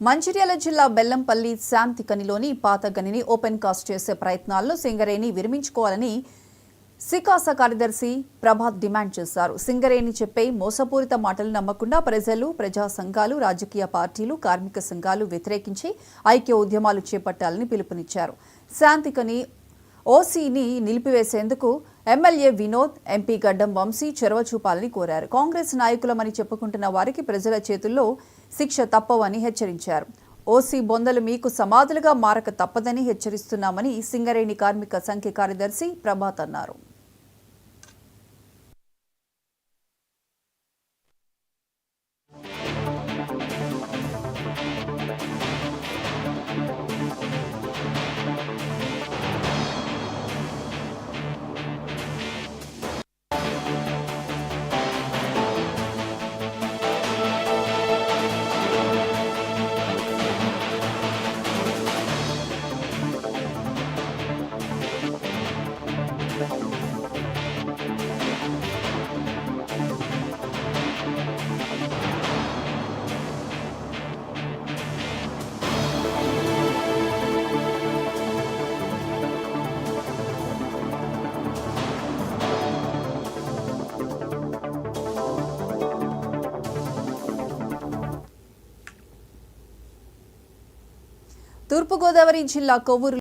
మంచిర్యాల జిల్లా బెల్లంపల్లి శాంతికనిలోని పాత గనిని open cast చేసే ప్రయత్నాల్లో సింగరేణి విరమించుకోవాలని సికాస కార్యదర్శి ప్రభాత్ డిమాండ్ చేశారు. సింగరేణి చెప్పే మోసపూరిత మాటలు నమ్మకుండా ప్రజలు, ప్రజా సంఘాలు, రాజకీయ పార్టీలు, కార్మిక సంఘాలు వ్యతిరేకించి ఐక్య ఉద్యమాలు చేపట్టాలని పిలుపునిచ్చారు. శాంతికని ఓసీని నిలిపివేసేందుకు ఎమ్మెల్యే వినోద్, ఎంపీ గడ్డం వంశీ చొరవ చూపాలని కోరారు. కాంగ్రెస్ నాయకులమని చెప్పుకుంటున్న వారికి ప్రజల చేతుల్లో శిక్ష తప్పవని హెచ్చరించారు. ఓసీ బొందలు మీకు సమాధులుగా మారక తప్పదని హెచ్చరిస్తున్నామని సింగరేణి కార్మిక సంఘ కార్యదర్శి ప్రభాత్ అన్నారు. తూర్పుగోదావరి జిల్లా కొవ్వూరు